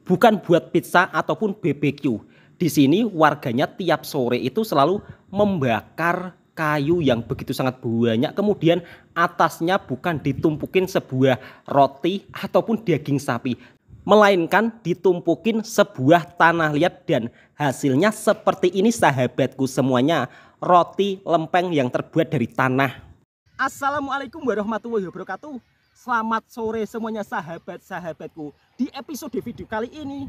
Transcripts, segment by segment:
bukan buat pizza ataupun BBQ. Di sini warganya tiap sore itu selalu membakar kayu yang begitu sangat banyak, kemudian atasnya bukan ditumpukin sebuah roti ataupun daging sapi, melainkan ditumpukin sebuah tanah liat, dan hasilnya seperti ini sahabatku semuanya, roti lempeng yang terbuat dari tanah. Assalamualaikum warahmatullahi wabarakatuh. Selamat sore semuanya sahabat-sahabatku. Di episode video kali ini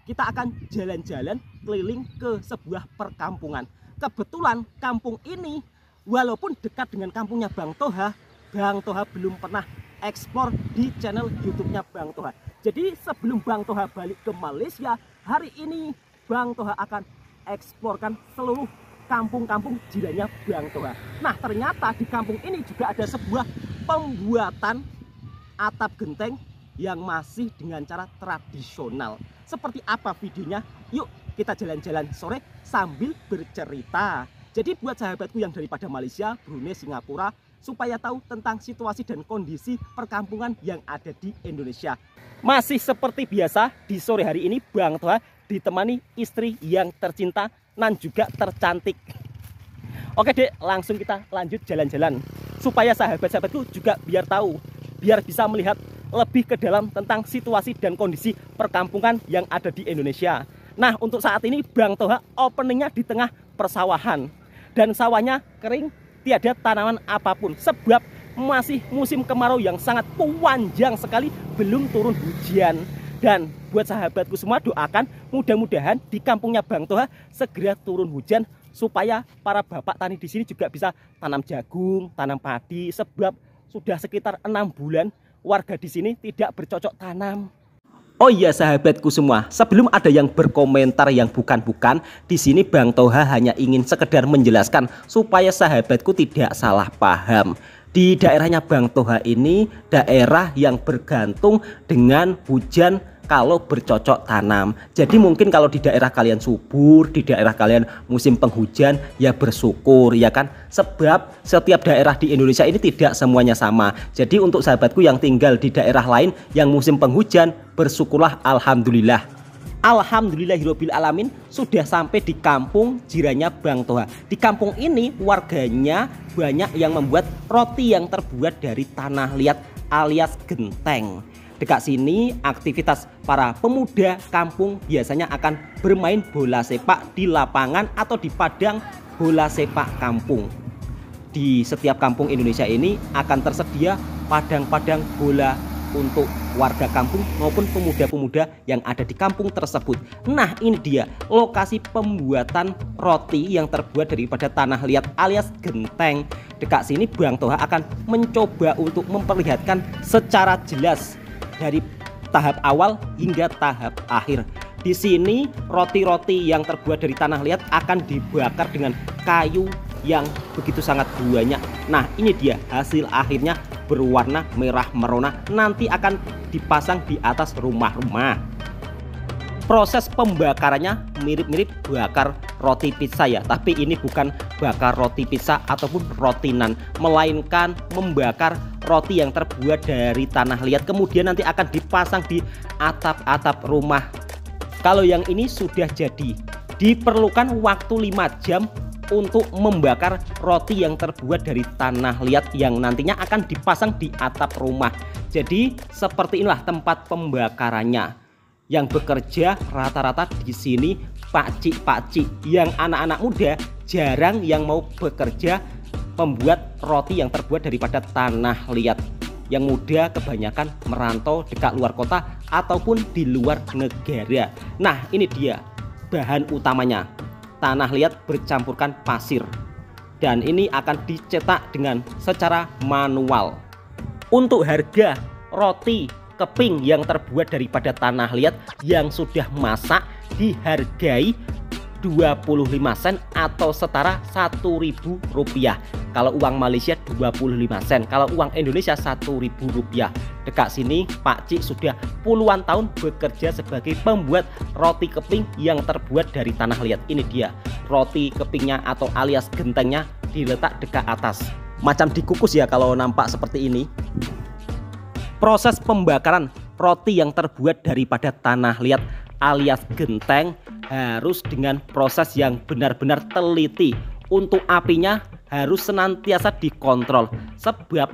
kita akan jalan-jalan keliling ke sebuah perkampungan. Kebetulan kampung ini walaupun dekat dengan kampungnya Bang Toha belum pernah eksplor di channel YouTube-nya Bang Toha. Jadi sebelum Bang Toha balik ke Malaysia, hari ini Bang Toha akan eksplorkan seluruh kampung-kampung jirannya Bang Toha. Nah, ternyata di kampung ini juga ada sebuah pembuatan atap genteng yang masih dengan cara tradisional. Seperti apa videonya? Yuk kita jalan-jalan sore sambil bercerita. Jadi buat sahabatku yang daripada Malaysia, Brunei, Singapura, supaya tahu tentang situasi dan kondisi perkampungan yang ada di Indonesia. Masih seperti biasa, di sore hari ini Bang Toha ditemani istri yang tercinta dan juga tercantik. Oke dek, langsung kita lanjut jalan-jalan. Supaya sahabat-sahabatku juga biar tahu, biar bisa melihat lebih ke dalam tentang situasi dan kondisi perkampungan yang ada di Indonesia. Nah, untuk saat ini Bang Toha openingnya di tengah persawahan. Dan sawahnya kering, tiada tanaman apapun. Sebab masih musim kemarau yang sangat panjang sekali, belum turun hujan. Dan buat sahabatku semua, doakan mudah-mudahan di kampungnya Bang Toha segera turun hujan, supaya para bapak tani di sini juga bisa tanam jagung, tanam padi. Sebab sudah sekitar 6 bulan warga di sini tidak bercocok tanam. Oh iya sahabatku semua, sebelum ada yang berkomentar yang bukan-bukan, di sini Bang Toha hanya ingin sekedar menjelaskan supaya sahabatku tidak salah paham. Di daerahnya Bang Toha ini daerah yang bergantung dengan hujan kalau bercocok tanam. Jadi mungkin kalau di daerah kalian subur, di daerah kalian musim penghujan, ya bersyukur ya kan. Sebab setiap daerah di Indonesia ini tidak semuanya sama. Jadi untuk sahabatku yang tinggal di daerah lain yang musim penghujan, bersyukurlah, alhamdulillah. Alhamdulillahirabbil alamin, sudah sampai di kampung jirannya Bang Toha. Di kampung ini warganya banyak yang membuat roti yang terbuat dari tanah liat alias genteng. Dekat sini aktivitas para pemuda kampung biasanya akan bermain bola sepak di lapangan atau di padang bola sepak kampung. Di setiap kampung Indonesia ini akan tersedia padang-padang bola untuk warga kampung maupun pemuda-pemuda yang ada di kampung tersebut. Nah, ini dia lokasi pembuatan roti yang terbuat daripada tanah liat alias genteng. Dekat sini Bang Toha akan mencoba untuk memperlihatkan secara jelas dari tahap awal hingga tahap akhir. Di sini roti-roti yang terbuat dari tanah liat akan dibakar dengan kayu yang begitu sangat banyak. Nah, ini dia hasil akhirnya berwarna merah merona, nanti akan dipasang di atas rumah-rumah. Proses pembakarannya mirip-mirip bakar roti pizza ya, tapi ini bukan bakar roti pizza ataupun roti nan, melainkan membakar roti yang terbuat dari tanah liat, kemudian nanti akan dipasang di atap-atap rumah. Kalau yang ini sudah jadi, diperlukan waktu 5 jam untuk membakar roti yang terbuat dari tanah liat yang nantinya akan dipasang di atap rumah. Jadi seperti inilah tempat pembakarannya. Yang bekerja rata-rata di sini pakcik-pakcik, yang anak-anak muda jarang yang mau bekerja membuat roti yang terbuat daripada tanah liat. Yang muda kebanyakan merantau dekat luar kota ataupun di luar negara. Nah, ini dia bahan utamanya, tanah liat bercampurkan pasir, dan ini akan dicetak dengan secara manual. Untuk harga roti keping yang terbuat daripada tanah liat yang sudah masak dihargai 25 sen atau setara Rp1.000. Kalau uang Malaysia 25 sen, kalau uang Indonesia Rp1.000. Dekat sini Pakcik sudah puluhan tahun bekerja sebagai pembuat roti keping yang terbuat dari tanah liat. Ini dia roti kepingnya atau alias gentengnya, diletak dekat atas. Macam dikukus ya kalau nampak seperti ini. Proses pembakaran roti yang terbuat daripada tanah liat alias genteng harus dengan proses yang benar-benar teliti. Untuk apinya harus senantiasa dikontrol, sebab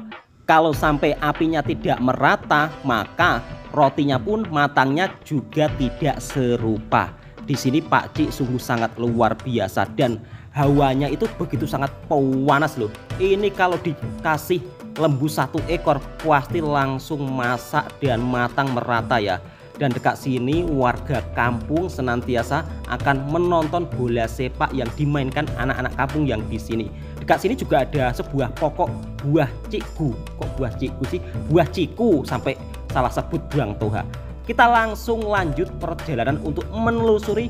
kalau sampai apinya tidak merata maka rotinya pun matangnya juga tidak serupa. Di sini Pak Cik sungguh sangat luar biasa dan hawanya itu begitu sangat panas loh. Ini kalau dikasih lembu 1 ekor pasti langsung masak dan matang merata ya. Dan dekat sini warga kampung senantiasa akan menonton bola sepak yang dimainkan anak-anak kampung yang di sini. Dekat sini juga ada sebuah pokok buah ciku. Kok buah ciku sih? Buah ciku sampai salah sebut Bang Toha. Kita langsung lanjut perjalanan untuk menelusuri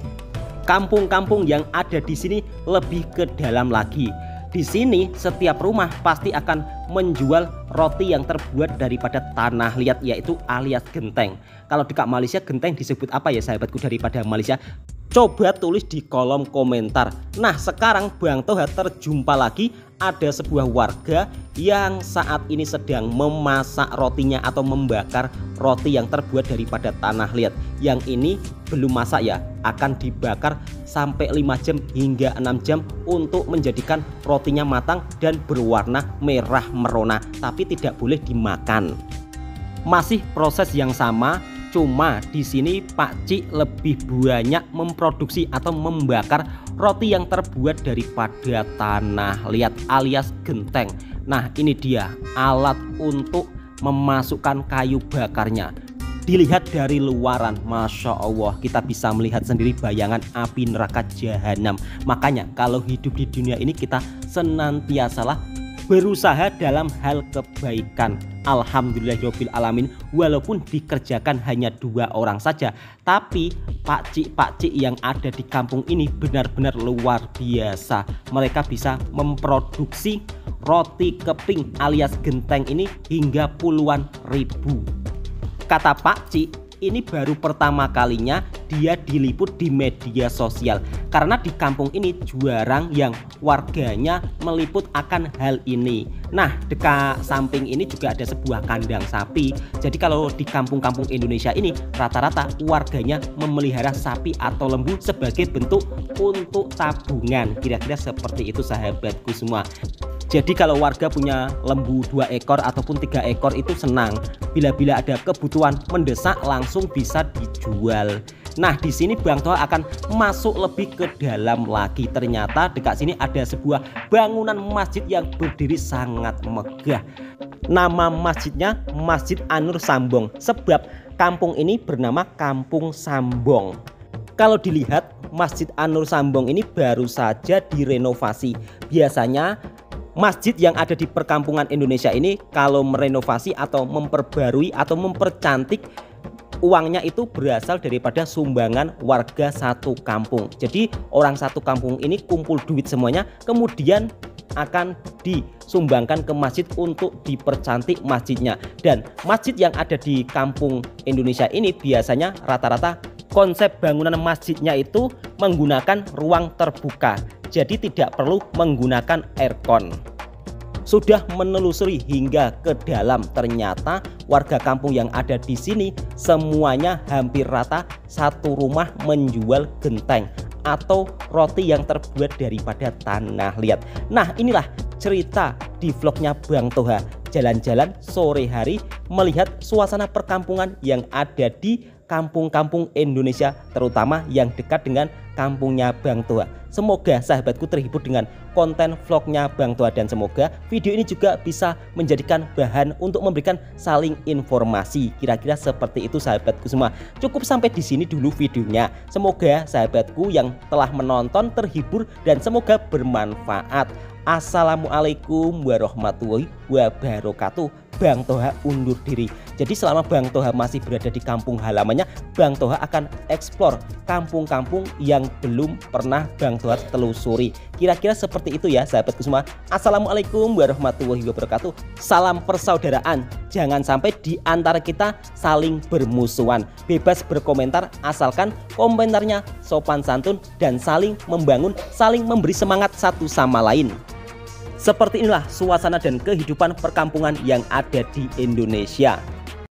kampung-kampung yang ada di sini lebih ke dalam lagi. Di sini setiap rumah pasti akan menjual roti yang terbuat daripada tanah liat, yaitu alias genteng. Kalau dekat Malaysia genteng disebut apa ya sahabatku daripada Malaysia? Coba tulis di kolom komentar. Nah sekarang Bang Toha terjumpa lagi ada sebuah warga yang saat ini sedang memasak rotinya atau membakar roti yang terbuat daripada tanah liat. Yang ini belum masak ya, akan dibakar sampai 5 jam hingga 6 jam untuk menjadikan rotinya matang dan berwarna merah merona, tapi tidak boleh dimakan. Masih proses yang sama, cuma di sini Pak Cik lebih banyak memproduksi atau membakar roti yang terbuat daripada tanah liat alias genteng. Nah ini dia alat untuk memasukkan kayu bakarnya. Dilihat dari luaran, Masya Allah, kita bisa melihat sendiri bayangan api neraka jahanam. Makanya kalau hidup di dunia ini kita senantiasalah berusaha dalam hal kebaikan. Alhamdulillahirabbil alamin, walaupun dikerjakan hanya 2 orang saja, tapi pakcik-pakcik yang ada di kampung ini benar-benar luar biasa. Mereka bisa memproduksi roti keping alias genteng ini hingga puluhan ribu. Kata pakcik, ini baru pertama kalinya dia diliput di media sosial, karena di kampung ini jarang yang warganya meliput akan hal ini. Nah dekat samping ini juga ada sebuah kandang sapi. Jadi kalau di kampung-kampung Indonesia ini rata-rata warganya memelihara sapi atau lembu sebagai bentuk untuk tabungan. Kira-kira seperti itu sahabatku semua. Jadi kalau warga punya lembu 2 ekor ataupun 3 ekor itu senang. Bila-bila ada kebutuhan mendesak langsung bisa dijual. Nah di sini Bang Toha akan masuk lebih ke dalam lagi. Ternyata dekat sini ada sebuah bangunan masjid yang berdiri sangat megah. Nama masjidnya Masjid Anur Sambong, sebab kampung ini bernama Kampung Sambong. Kalau dilihat Masjid Anur Sambong ini baru saja direnovasi. Biasanya masjid yang ada di perkampungan Indonesia ini kalau merenovasi atau memperbarui atau mempercantik, uangnya itu berasal daripada sumbangan warga satu kampung. Jadi orang satu kampung ini kumpul duit semuanya, kemudian akan disumbangkan ke masjid untuk dipercantik masjidnya. Dan masjid yang ada di kampung Indonesia ini biasanya rata-rata konsep bangunan masjidnya itu menggunakan ruang terbuka. Jadi tidak perlu menggunakan aircon. Sudah menelusuri hingga ke dalam, ternyata warga kampung yang ada di sini semuanya hampir rata satu rumah menjual genteng atau roti yang terbuat daripada tanah liat. Nah inilah cerita di vlognya Bang Toha, jalan-jalan sore hari melihat suasana perkampungan yang ada di kampung-kampung Indonesia, terutama yang dekat dengan kampungnya Bang Toha. Semoga sahabatku terhibur dengan konten vlognya Bang Toha, dan semoga video ini juga bisa menjadikan bahan untuk memberikan saling informasi. Kira-kira seperti itu sahabatku semua. Cukup sampai di sini dulu videonya. Semoga sahabatku yang telah menonton terhibur dan semoga bermanfaat. Assalamualaikum warahmatullahi wabarakatuh. Bang Toha undur diri. Jadi selama Bang Toha masih berada di kampung halamannya, Bang Toha akan eksplor kampung-kampung yang belum pernah Bang Toha telusuri. Kira-kira seperti itu ya sahabatku semua. Assalamualaikum warahmatullahi wabarakatuh. Salam persaudaraan. Jangan sampai di antara kita saling bermusuhan. Bebas berkomentar asalkan komentarnya sopan santun dan saling membangun, saling memberi semangat satu sama lain. Seperti inilah suasana dan kehidupan perkampungan yang ada di Indonesia.